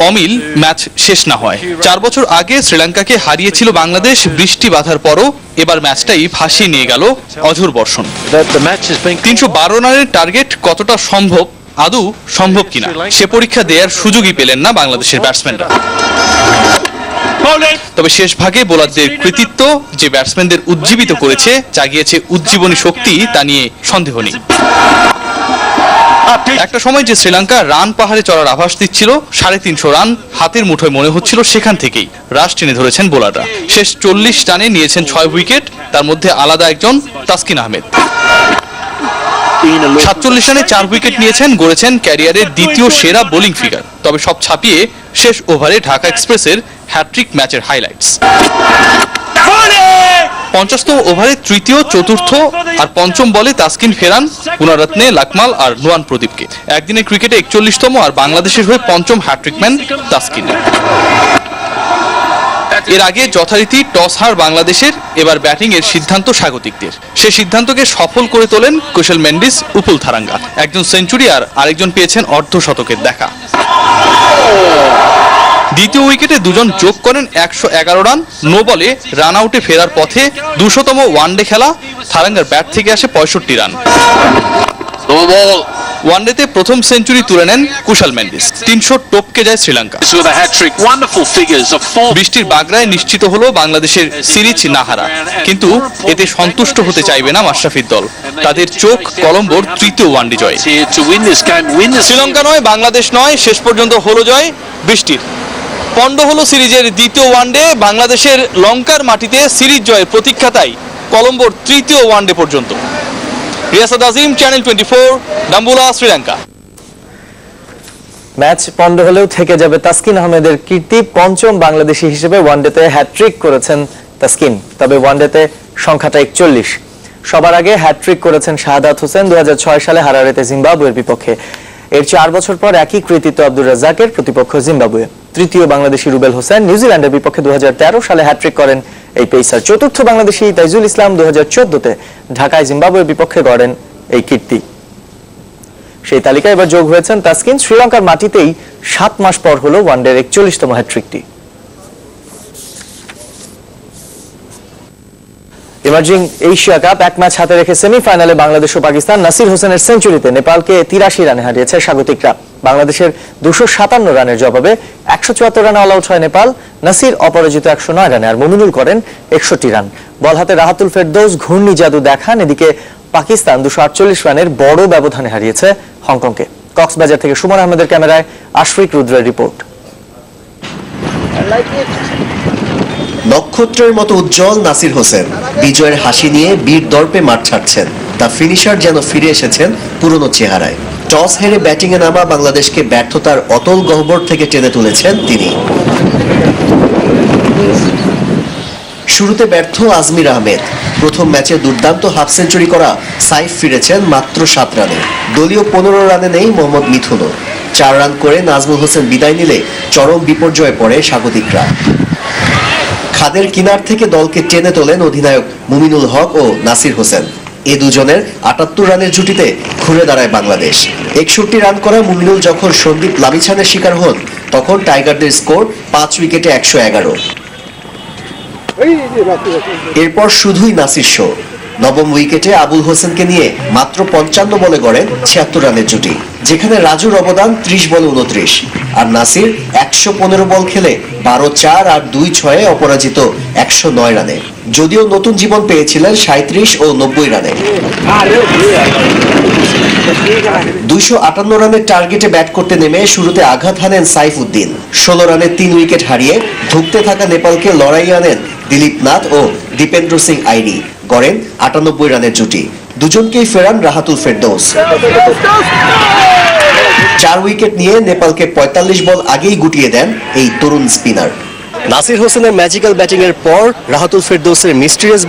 অমিল ম্যাচ শেষ না হয়। 4 বছর আগে শ্রীলঙ্কাকে হারিয়েছিল বাংলাদেশ, বৃষ্টি বাধার পরও এবার ম্যাচটাই ভাসিয়ে নিয়ে গেল অঝোর বর্ষণ। 312 রানের টার্গেট কতটা সম্ভব, আদৌ সম্ভব কিনা সে পরীক্ষা দেওয়ার সুযোগই পেলেন না বাংলাদেশের ব্যাটসম্যানরা। তবে শেষ ভাগে বোলারদের কৃতিত্ব যে ব্যাটসম্যানদের উজ্জীবিত করেছে, জাগিয়েছে উজ্জীবনী শক্তি, তা নিয়ে সন্দেহ নেই। একটা সময় যে শ্রীলঙ্কা রান পাহাড়ে চড়ার আভাস দিচ্ছিল, 350 রান হাতের মুঠোয় মনে হচ্ছিল, সেখান থেকেই রাশ টেনে ধরেছেন বোলাররা। শেষ 40 রানে নিয়েছেন 6 উইকেট, তার মধ্যে আলাদা একজন তাসকিন আহমেদ। 47 রানে 4 উইকেট নিয়েছেন, গড়েছেন ক্যারিয়ারের দ্বিতীয় সেরা বোলিং ফিগার। তবে সব ছাপিয়ে শেষ ওভারে ঢাকা এক্সপ্রেসের হ্যাট্রিক ম্যাচের হাইলাইটস। 50তম ওভারে তৃতীয়, চতুর্থ আর পঞ্চম বলে তাসকিন ফেরান গুণরত্নে, লাকমাল আর নুয়ান প্রদীপকে। একদিনের ক্রিকেটে 41তম আর বাংলাদেশের হয়ে পঞ্চম হ্যাট্রিক ম্যান তাসকিন। এর আগে যথারীতি টস হার বাংলাদেশের, এবার ব্যাটিং এর সিদ্ধান্ত স্বাগতিকদের। সে সিদ্ধান্তকে সফল করে তোলেন কুশল মেন্ডিস, উপুল থারাঙ্গা। একজন সেঞ্চুরি আর আরেকজন পেয়েছেন অর্ধশতকের দেখা। দ্বিতীয় উইকেটে দুজন যোগ করেন 111 রান। নো বলে রান আউটে ফেরার পথে 200তম ওয়ানডে খেলা, থারাঙ্গার ব্যাট থেকে আসে 65 রান। ওয়ানডেতে প্রথম সেঞ্চুরি তুলে নেন কুশল মেন্ডিস। 300 টপকে যায় শ্রীলঙ্কা। বৃষ্টির বাগড়ায় নিশ্চিত হলো বাংলাদেশের সিরিজ না হারা, কিন্তু এতে সন্তুষ্ট হতে চাইবে না মাশরাফির দল। তাদের চোখ কলম্বোর তৃতীয় ওয়ানডে জয়। শ্রীলঙ্কা নয়, বাংলাদেশ নয়, শেষ পর্যন্ত হলো জয় বৃষ্টির। পণ্ড হলো সিরিজের দ্বিতীয় ওয়ানডে। বাংলাদেশের লঙ্কার মাটিতে সিরিজ জয়ের প্রতীক্ষা, তাই কলম্বোর তৃতীয় ওয়ানডে পর্যন্ত। রিয়াসাদ আজিম, চ্যানেল 24, ডাম্বুলা, শ্রীলঙ্কা। ম্যাচ পণ্ড হলেও থেকে যাবে তাসকিন আহমেদের কীর্তি। পঞ্চম বাংলাদেশি হিসেবে ওয়ানডেতে হ্যাট্রিক করেছেন তাসকিন, তবে ওয়ানডেতে সংখ্যাটা 41। সবার আগে হ্যাট্রিক করেছেন শাহাদাত হোসেন 2006 সালে হারারেতে জিম্বাবুয়ের বিপক্ষে। এর 4 বছর পর একই কৃতিত্ব আব্দুর রাজ্জাকের, প্রতিপক্ষ জিম্বাবুয়ে। তৃতীয় বাংলাদেশি রুবেল হোসেন নিউজিল্যান্ডের বিপক্ষে 2013 সালে হ্যাট্রিক করেন এই পেসার। চতুর্থ বাংলাদেশি তাইজুল ইসলাম 2014তে ঢাকায় জিম্বাবুয়ের বিপক্ষে গড়েন এই কীর্তি। সেই তালিকায় এবার যোগ হয়েছেন তাসকিন। শ্রীলঙ্কার মাটিতেই 7 মাস পর হলো ওয়ানডের 41তম হ্যাট্রিকটি। ইমার্জিং এশিয়া কাপ, এক ম্যাচ হাতে রেখে সেমিফাইনালে বাংলাদেশ ও পাকিস্তান। নাসির হোসেনের সেঞ্চুরিতে নেপালকে 83 রানে হারিয়েছে স্বাগতিকরা। বাংলাদেশের 257 রানের জবাবে 174 রানে অল আউট হয় নেপাল। নাসির অপরাজিত 109 রানে, আর মুমিনুল করেন 61 রান। বল হাতে রাহাতুল ফেরদৌস ঘূর্ণি জাদু দেখান। এদিকে পাকিস্তান 248 রানের বড় ব্যবধানে হারিয়েছে হংকংকে। কক্সবাজার থেকে সুমন আহমেদের ক্যামেরায় আশফিক রুদ্রের রিপোর্ট। নক্ষত্রের মতো উজ্জ্বল নাসির হোসেন বিজয়ের হাসি নিয়ে বীর দর্পে মাঠ ছাড়ছেন। তা ফিনিশার যেন ফিরে এসেছেন পুরনো চেহারায়। টস হেরে ব্যাটিংয়ে নামা বাংলাদেশকে ব্যর্থতার অতল গহ্বর থেকে টেনে তুলেছেন তিনি। শুরুতে ব্যর্থ আজমির আহমেদ। প্রথম ম্যাচে দুর্দান্ত হাফ সেঞ্চুরি করা সাইফ ফিরেছেন মাত্র 7 রানে। দলীয় 15 রানে নেই মোহাম্মদ মিথুনও। 4 রান করে নাজমুল হোসেন বিদায় নিলে চরম বিপর্যয়ে পড়ে স্বাগতিকরা। খাদের কিনার থেকে দলকে টেনে তোলেন অধিনায়ক মুমিনুল হক ও নাসির হোসেন। এ দুজনের 78 রানের জুটিতে ঘুরে দাঁড়ায় বাংলাদেশ। 61 রান করা মুমিনুল যখন সন্দীপ লামিছানের শিকার হন, তখন টাইগারদের স্কোর 5 উইকেটে 111। এরপর শুধুই নাসির শো। নবম উইকেটে আবুল হোসেনকে নিয়ে মাত্র 55 বলে গড়েন 76 রানের জুটি, যেখানে রাজুর অবদান 30 বলে 29, আর নাসির 115 বল খেলে 12-4 আর 2-6 অপরাজিত 109 রানে। যদিও নতুন জীবন পেয়েছিলেন 37 ও 90 রানে। 258 রানের টার্গেটে ব্যাট করতে নেমে শুরুতে আঘাত হানেন সাইফুদ্দিন। 16 রানে 3 উইকেট হারিয়ে ধুঁকতে থাকা নেপালকে লড়াই আনেন দিলীপ নাথ ও দীপেন্দ্র সিং আইরি। গড়েন 98 রানের জুটি। দুজনকেই ফেরান রাহাতুল ফেরদৌস। 4 উইকেট নিয়ে নেপালকে 45 বল আগেই গুটিয়ে দেন এই তরুণ স্পিনার। নাসির হোসেনের ম্যাজিক্যাল ব্যাটিং এর পর রাহাতুল ফেরদৌসের মিস্টিরিয়াস